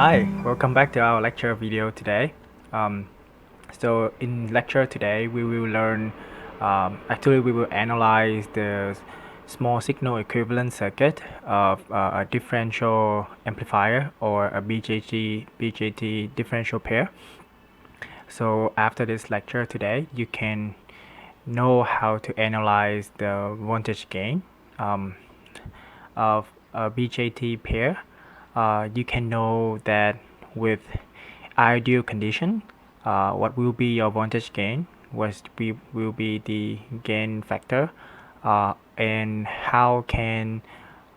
Hi, welcome back to our lecture video today. So in lecture today, we will learn, we will analyze the small signal equivalent circuit of a differential amplifier or a BJT differential pair. So after this lecture today, you can know how to analyze the voltage gain of a BJT pair. You can know that with ideal condition, what will be your voltage gain, will be the gain factor, and how can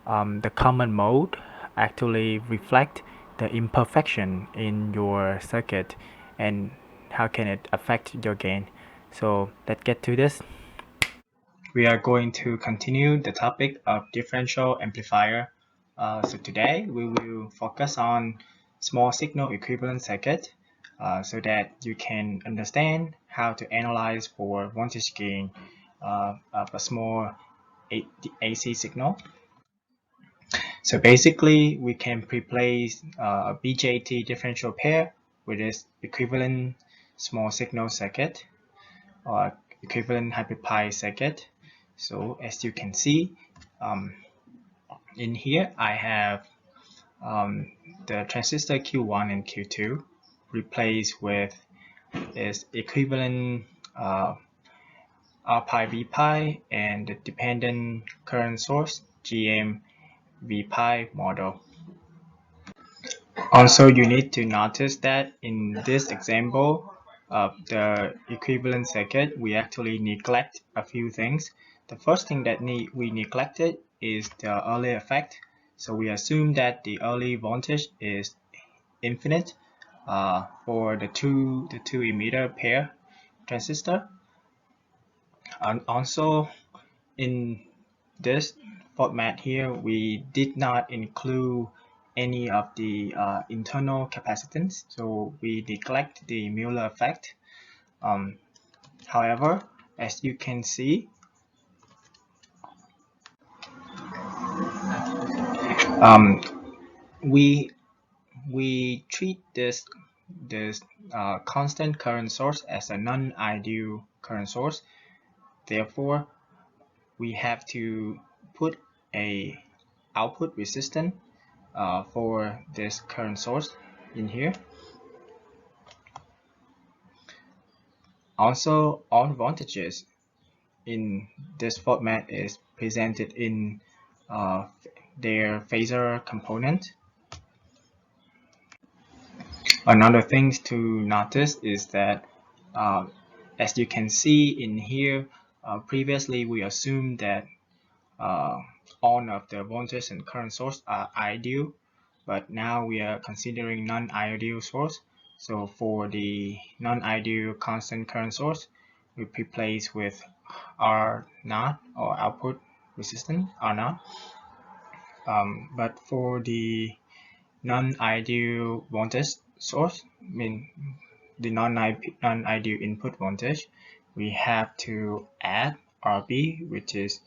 the common mode actually reflect the imperfection in your circuit, and how can it affect your gain. So let's get to this. We are going to continue the topic of differential amplifier. So today we will focus on small signal equivalent circuit so that you can understand how to analyze for voltage gain of a small AC signal. So basically we can replace a BJT differential pair with this equivalent small signal circuit or equivalent hyperpie circuit. So as you can see, in here I have the transistor Q1 and Q2 replaced with this equivalent R pi V pi and the dependent current source GM V pi model. Also, you need to notice that in this example of the equivalent circuit, we actually neglect a few things. The first thing that we neglected is the early effect. So we assume that the early voltage is infinite for the two emitter pair transistor. And also in this format here, we did not include any of the internal capacitance, so we neglect the Mueller effect. However, as you can see, we treat this constant current source as a non-ideal current source. Therefore, we have to put a output resistance for this current source in here. Also, all voltages in this format is presented in their phasor component. Another thing to notice is that as you can see in here, previously we assumed that all of the voltage and current source are ideal, but now we are considering non-ideal source. So for the non-ideal constant current source, we replace with R naught or output resistance R naught. But for the non-ideal voltage source, the non-ideal input voltage, we have to add RB, which is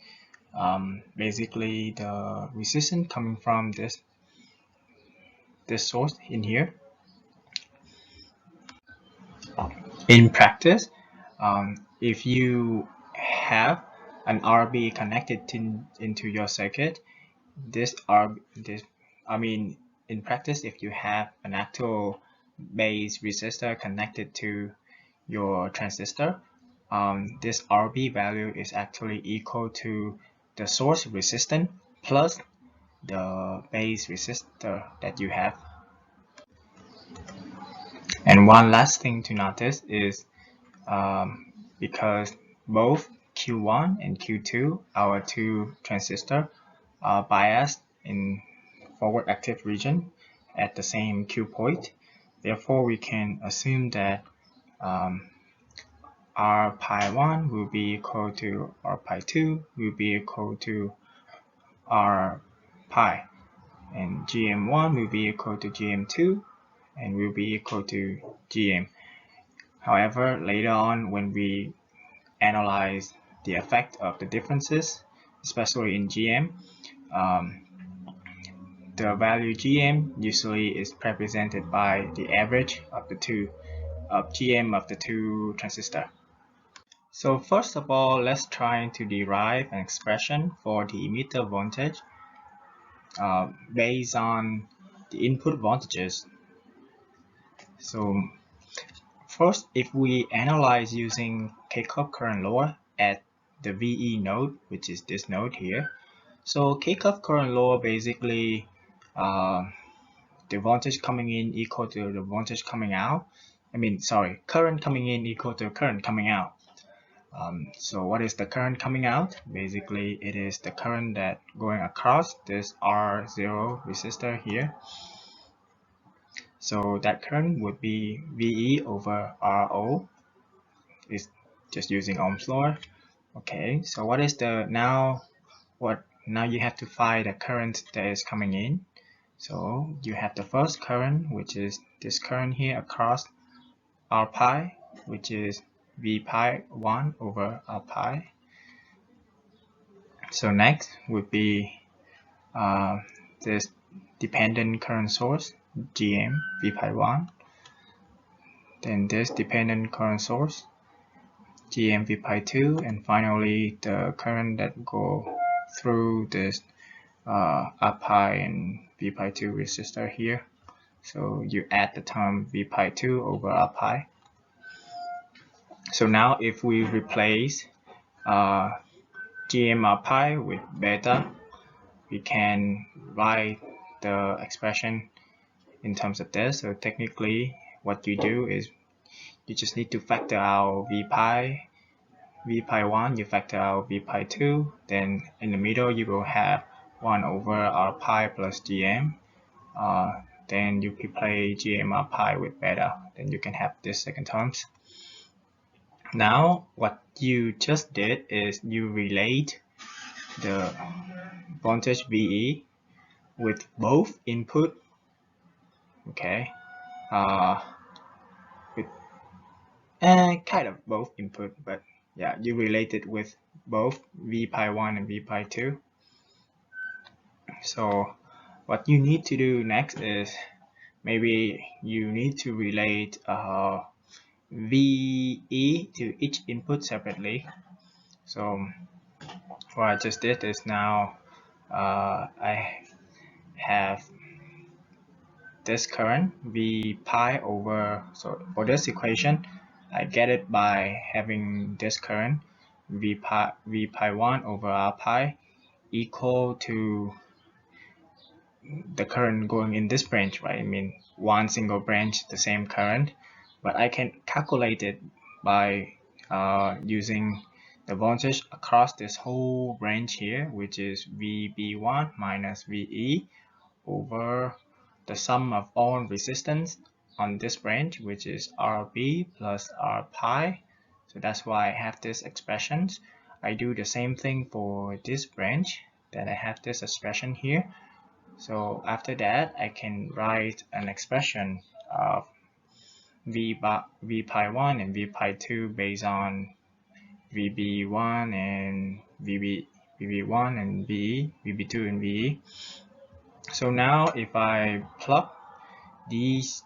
basically the resistance coming from this source in here. In practice, if you have an RB connected into your circuit, in practice, if you have an actual base resistor connected to your transistor, this RB value is actually equal to the source resistance plus the base resistor that you have. And one last thing to notice is because both Q1 and Q2, our two transistors, are biased in forward active region at the same Q point. Therefore, we can assume that R pi 1 will be equal to R pi 2 will be equal to R pi, and GM1 will be equal to GM2 and will be equal to GM. However, later on when we analyze the effect of the differences, especially in GM, the value Gm usually is represented by the average of the two of Gm of the two transistors. So first of all, let's try to derive an expression for the emitter voltage based on the input voltages. So first, if we analyze using Kirchhoff current law at the VE node, which is this node here. So Kirchhoff current law basically the voltage coming in equal to the voltage coming out. Current coming in equal to current coming out. So what is the current coming out? Basically, it is the current that going across this R0 resistor here. So that current would be VE over RO. It's just using Ohm's law. Okay, so what is the now you have to find the current that is coming in. So you have the first current, which is this current here across R pi, which is V pi 1 over R pi. So next would be this dependent current source, Gm V pi 1. Then this dependent current source, Gm V pi 2, and finally the current that go through this R pi and V pi 2 resistor here. So you add the term V pi 2 over R pi. So now if we replace Gm R pi with beta, we can write the expression in terms of this. So technically what you do is you just need to factor out V pi 1, you factor out V pi 2, then in the middle you will have 1 over R pi plus Gm. Then you replace Gm R pi with beta, then you can have this second terms. Now what you just did is you relate the voltage VE with both input, okay, with kind of both input, but yeah, you relate it with both V pi 1 and V pi 2. So what you need to do next is maybe you need to relate VE to each input separately. So what I just did is now I have this current V pi over, so for this equation I get it by having this current V pi 1 over R pi equal to the current going in this branch, right? I mean one single branch, the same current, but I can calculate it by using the voltage across this whole branch here, which is VB1 minus VE over the sum of all resistance on this branch, which is RB plus R pi. So that's why I have this expression. I do the same thing for this branch, then I have this expression here. So after that, I can write an expression of V pi 1 and V pi 2 based on VB1 and VB1 and VE, VB2 and VE. So now if I plug these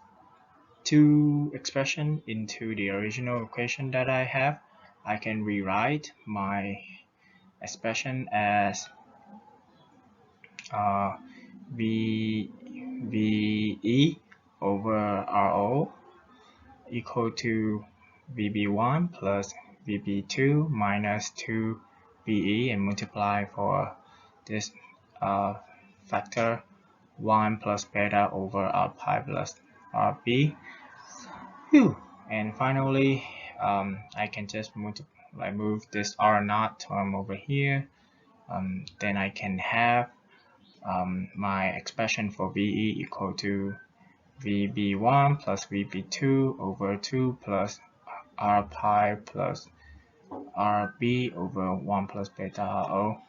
two expressions into the original equation that I have, I can rewrite my expression as VE over RO equal to VB1 plus VB2 minus 2 VE, and multiply for this factor 1 plus beta over R pi plus RB. And finally, I can just move this R naught term over here. Then I can have my expression for VE equal to VB1 plus VB2 over 2 plus R pi plus RB over 1 plus beta RO.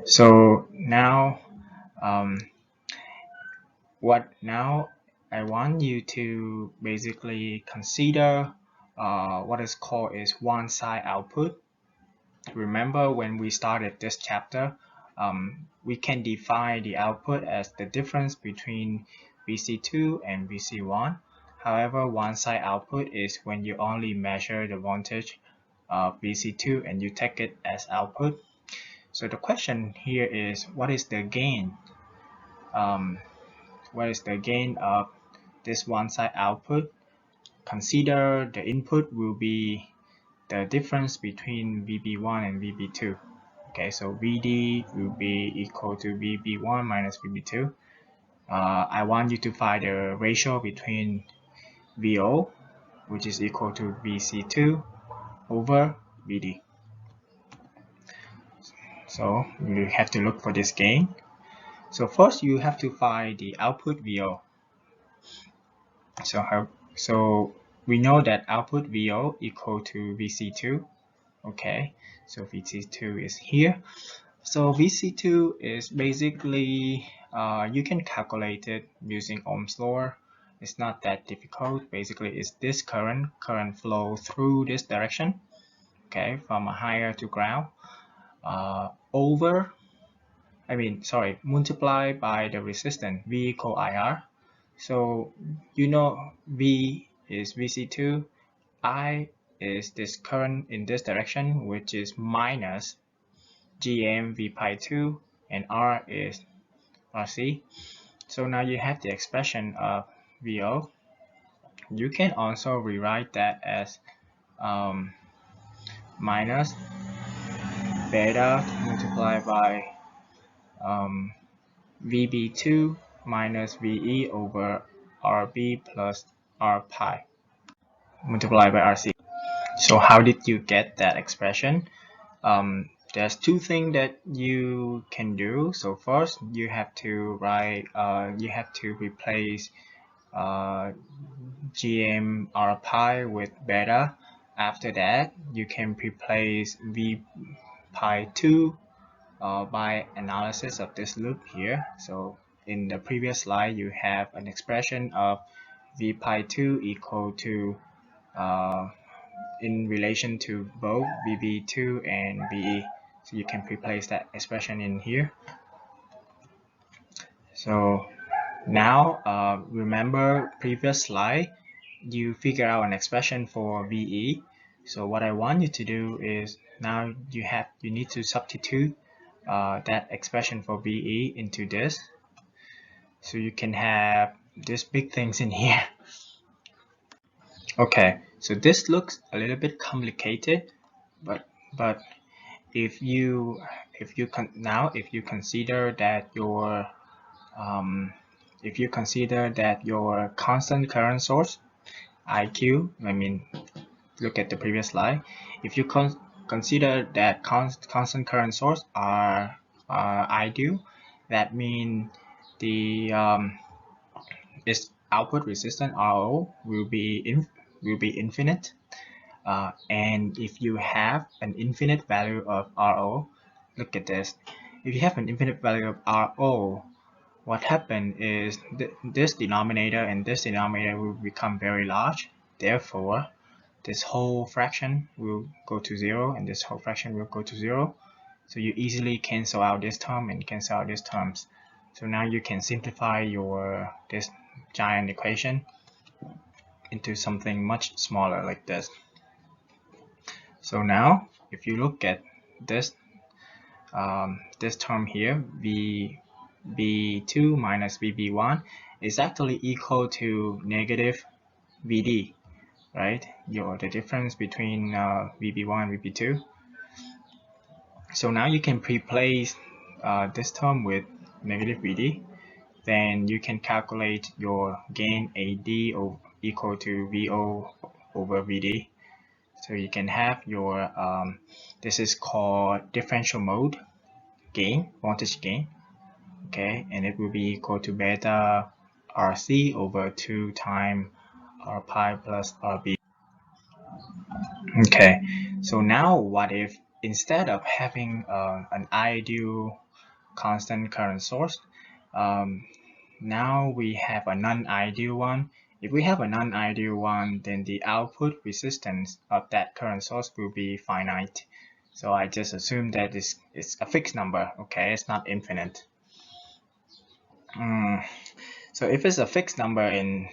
So now I want you to basically consider what is called is one-side output. Remember when we started this chapter, we can define the output as the difference between VC2 and VC1. However, one-side output is when you only measure the voltage of VC2 and you take it as output. So the question here is, what is the gain? What is the gain of this one-side output? Consider the input will be the difference between VB1 and VB2. Okay, so VD will be equal to VB1 minus VB2. I want you to find the ratio between VO, which is equal to VC2 over VD. So you have to look for this gain. So first you have to find the output VO. So we know that output VO equal to VC2. Okay, so VC2 is here. So VC2 is basically, you can calculate it using Ohm's law. It's not that difficult. Basically, it's this current flow through this direction, okay, from a higher to ground, multiply by the resistance V equal IR. So you know V is VC2, I is this current in this direction, which is minus Gm V pi 2, and R is RC. So now you have the expression of VO. You can also rewrite that as minus beta multiplied by VB2 minus VE over RB plus R pi multiplied by RC. So how did you get that expression? There's two things that you can do. So first, you have to replace Gm R pi with beta. After that, you can replace V pi 2 by analysis of this loop here. So in the previous slide, you have an expression of V pi 2 equal to in relation to both VB2 and VE. So you can replace that expression in here. So now remember previous slide, you figure out an expression for VE. So what I want you to do is now you need to substitute that expression for VE into this. So you can have these big things in here. Okay, so this looks a little bit complicated, but if you consider that your constant current source IQ, look at the previous slide. If you consider that constant current source are ideal, that means the its output resistance RO will be infinite. And if you have an infinite value of RO, look at this. If you have an infinite value of RO, what happens is this denominator and this denominator will become very large. Therefore, this whole fraction will go to 0 and this whole fraction will go to 0. So you easily cancel out this term and cancel out these terms. So now you can simplify this giant equation into something much smaller like this. So now if you look at this this term here, VB2 minus VB1 is actually equal to negative VD, right? The difference between VB1 and VB2. So now you can replace this term with negative VD. Then you can calculate your gain AD equal to VO over VD. So you can have your this is called differential mode gain, voltage gain, okay, and it will be equal to beta RC over 2 times R pi plus RB. Okay, so now what if instead of having an ideal constant current source, now we have a non-ideal one. If we have a non-ideal one, then the output resistance of that current source will be finite. So I just assume that it's a fixed number. Okay, it's not infinite. So if it's a fixed number and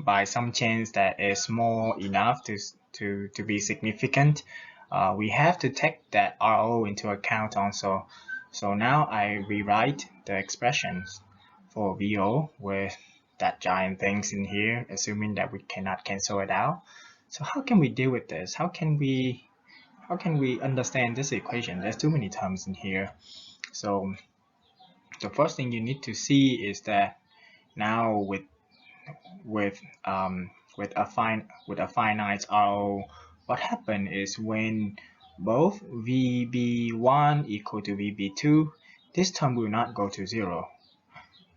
by some chance that is small enough to be significant, we have to take that RO into account also. So now I rewrite the expressions for VO with that giant things in here, assuming that we cannot cancel it out. So how can we deal with this? How can we understand this equation? There's too many terms in here. So the first thing you need to see is that now with a finite RO, what happened is when both VB1 equal to VB2, this term will not go to zero,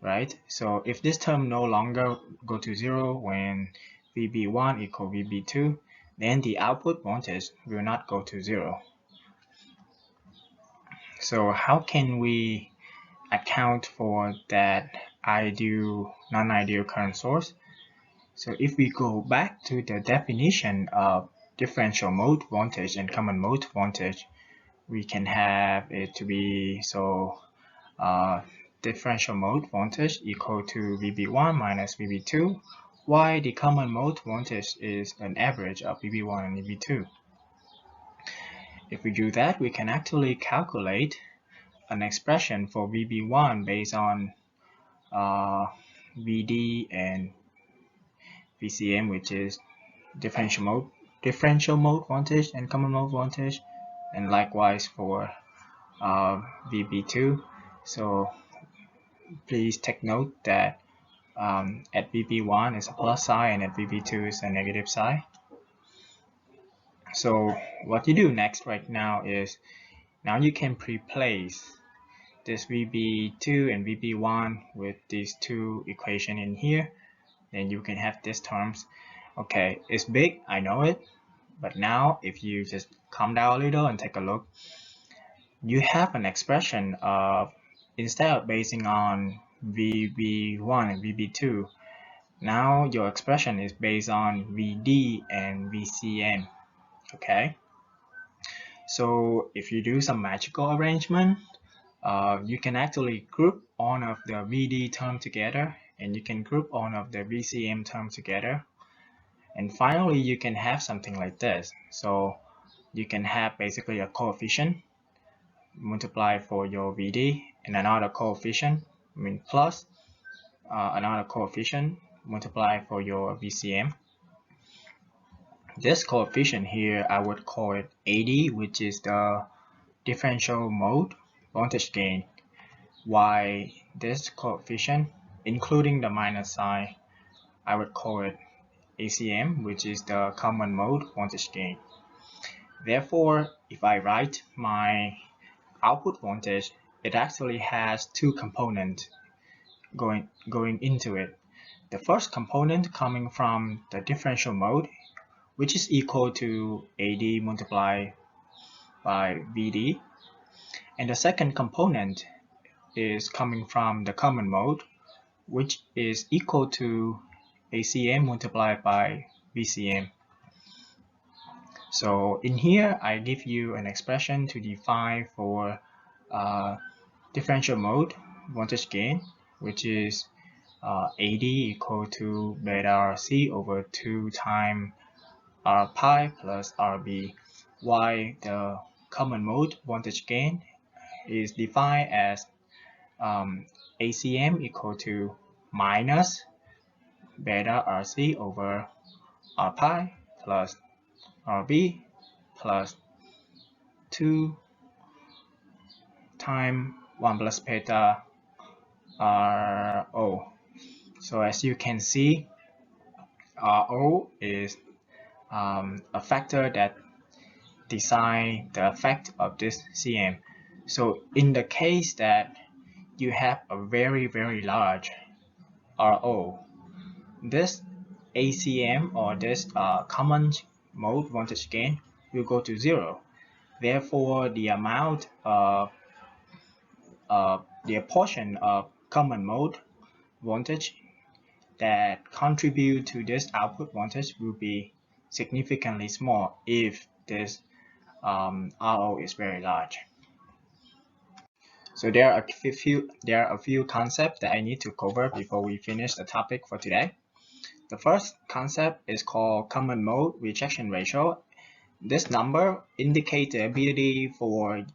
right? So if this term no longer go to zero when VB1 equal VB2, then the output voltage will not go to zero. So how can we account for that non-ideal current source? So if we go back to the definition of differential mode voltage and common mode voltage, we can have it to be differential mode voltage equal to VB1 minus VB2, while the common mode voltage is an average of VB1 and VB2. If we do that, we can actually calculate an expression for VB1 based on VD and VCM, which is differential mode voltage and common mode voltage, and likewise for VB2. So please take note that at VB1 is a plus sign and at VB2 is a negative sign. So what you do next right now is, now you can replace this VB2 and VB1 with these two equations in here. Then you can have these terms. Okay, it's big, I know it, but now if you just calm down a little and take a look, you have an expression of, instead of basing on VB1 and VB2, now your expression is based on VD and VCM. Okay, so if you do some magical arrangement, you can actually group all of the VD term together, and you can group all of the VCM term together, and finally you can have something like this. So you can have basically a coefficient multiply for your VD and another coefficient, plus another coefficient multiply for your VCM. This coefficient here, I would call it 80, which is the differential mode voltage gain, while this coefficient, including the minus sign, I would call it ACM, which is the common mode voltage gain. Therefore, if I write my output voltage, it actually has two components going into it. The first component coming from the differential mode, which is equal to AD multiplied by VD, and the second component is coming from the common mode, which is equal to ACM multiplied by VCM. So in here, I give you an expression to define for differential mode voltage gain, which is AD equal to beta RC over 2 times R pi plus RB, while the common mode voltage gain is defined as ACM equal to minus beta RC over R pi plus RB plus 2 times 1 plus beta RO. So as you can see, RO is a factor that decides the effect of this CM. So in the case that you have a very large RO, this ACM or this common mode voltage gain will go to 0. Therefore, the amount of the portion of common mode voltage that contribute to this output voltage will be significantly small if this RO is very large. So there are a few concepts that I need to cover before we finish the topic for today. The first concept is called common mode rejection ratio. This number indicates the ability for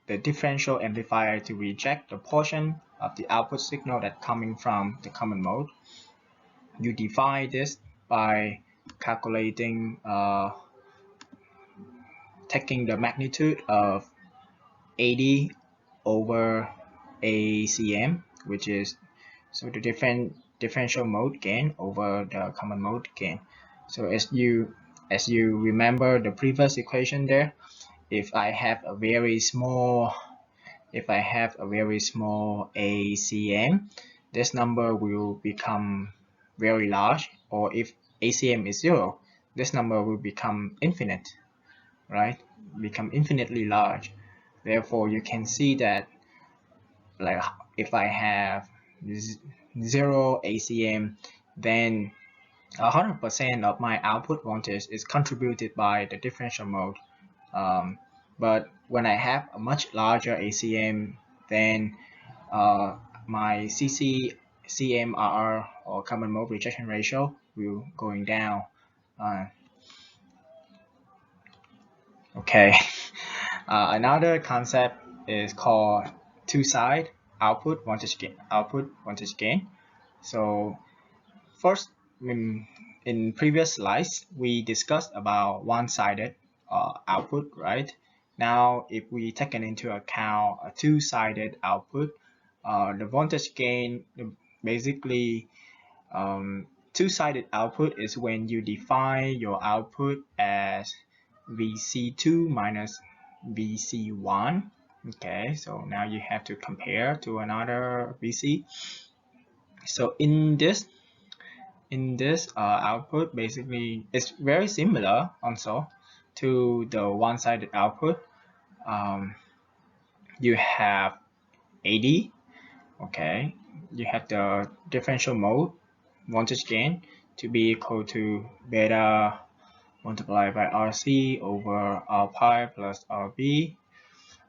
the differential amplifier to reject the portion of the output signal that coming from the common mode. You define this by calculating, taking the magnitude of 80 over ACM, which is so the differential mode gain over the common mode gain. So as you remember the previous equation there, if I have a very small ACM, this number will become very large, or if ACM is 0, this number will become infinite, right? Become infinitely large. Therefore, you can see that, like, if I have 0 ACM, then 100% of my output voltage is contributed by the differential mode. But when I have a much larger ACM, then my CMRR, or common mode rejection ratio, will going down. Okay. Another concept is called two-side output voltage gain. So first, in previous slides, we discussed about one-sided output, right? Now, if we take into account a two-sided output, the voltage gain, basically, two-sided output is when you define your output as VC2 minus VC1. Okay, so now you have to compare to another VC. So in this output, basically it's very similar also to the one-sided output. You have 80. Okay, you have the differential mode voltage gain to be equal to beta multiplied by RC over R pi plus RB,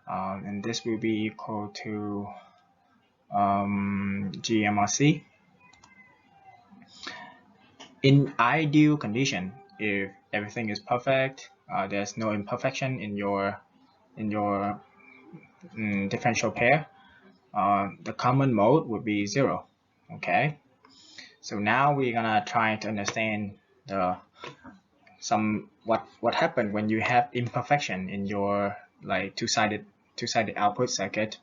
and this will be equal to GMRC. In ideal condition, if everything is perfect, there's no imperfection in your differential pair, the common mode would be 0. Okay, so now we're gonna try to understand what happened when you have imperfection in your like two-sided output circuit.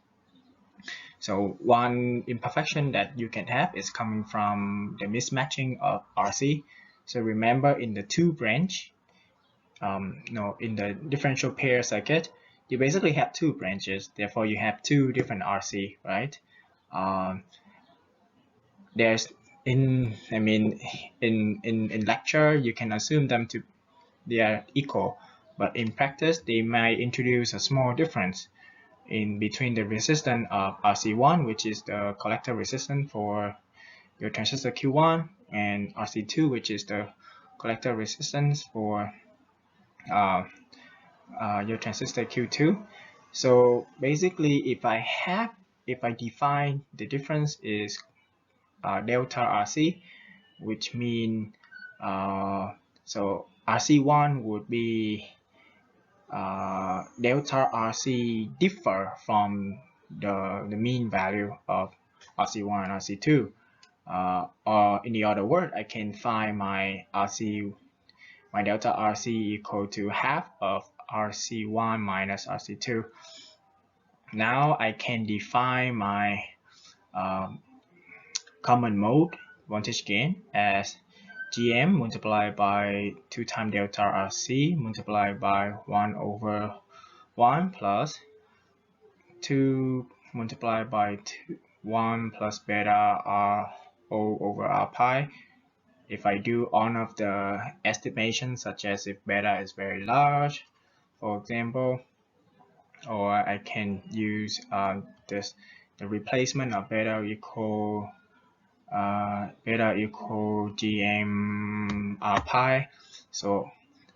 So one imperfection that you can have is coming from the mismatching of RC. So remember, in the two-branch, in the differential pair circuit, you basically have two branches. Therefore, you have two different RC, right? There's in lecture, you can assume them to they are equal, but in practice, they might introduce a small difference in between the resistance of RC1, which is the collector resistance for your transistor Q1, and RC2, which is the collector resistance for your transistor Q2. So basically, if I define the difference is delta RC, which mean so RC1 would be delta RC differ from the mean value of RC1 and RC2. Or in the other word, I can find my delta RC equal to half of RC1 minus RC2. Now I can define my common mode voltage gain as GM multiplied by 2 times delta RC multiplied by 1 over 1 plus 2 multiplied by 1 plus beta R O over R pi. If I do all of the estimations, such as if beta is very large, for example, or I can use the replacement of beta equal GM R pi. So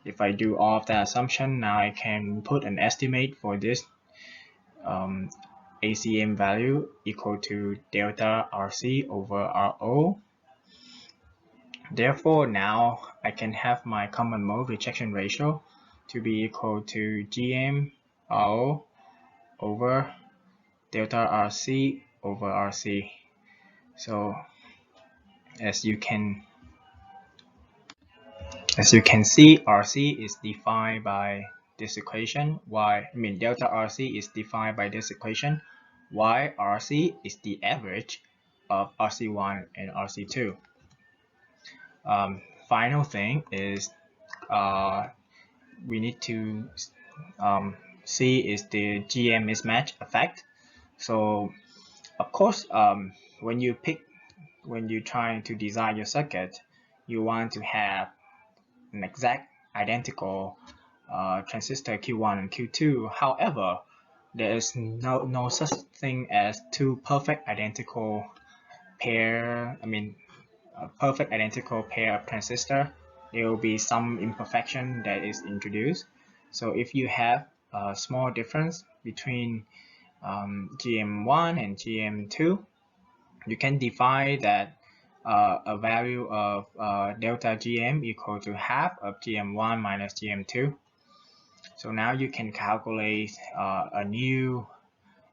if I do all of that assumption, now I can put an estimate for this ACM value equal to delta RC over RO. Therefore, now I can have my common mode rejection ratio to be equal to GM RO over delta RC over RC. So as you can see, RC is defined by this equation. Delta RC is defined by this equation. Y RC is the average of RC1 and RC2. Final thing is we need to see is the GM mismatch effect. So of course, when you're trying to design your circuit, you want to have an exact identical transistor Q1 and Q2. However, there is no such thing as two perfect identical pair. A perfect identical pair of transistor. There will be some imperfection that is introduced. So if you have a small difference between GM1 and GM2, you can define that a value of delta GM equal to half of GM1 minus GM2. So now you can calculate a new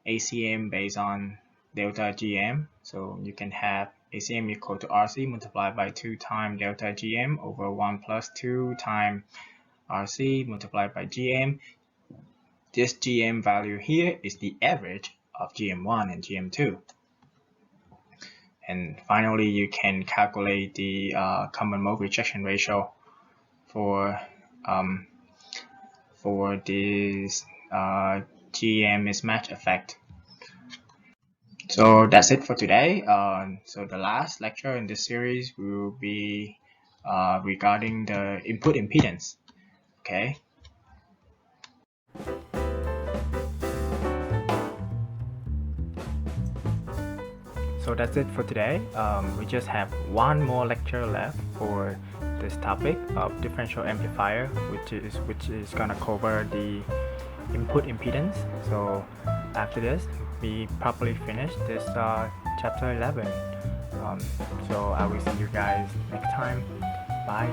ACM based on delta GM. So you can have ACM equal to RC multiplied by 2 times delta GM over 1 plus 2 times RC multiplied by GM. This GM value here is the average of GM1 and GM2. And finally, you can calculate the common mode rejection ratio for this GM mismatch effect. So that's it for today. So the last lecture in this series will be regarding the input impedance. Okay. So that's it for today. We just have one more lecture left for this topic of differential amplifier, which is gonna cover the input impedance. So after this, we probably finish this chapter 11. So I will see you guys next time. Bye.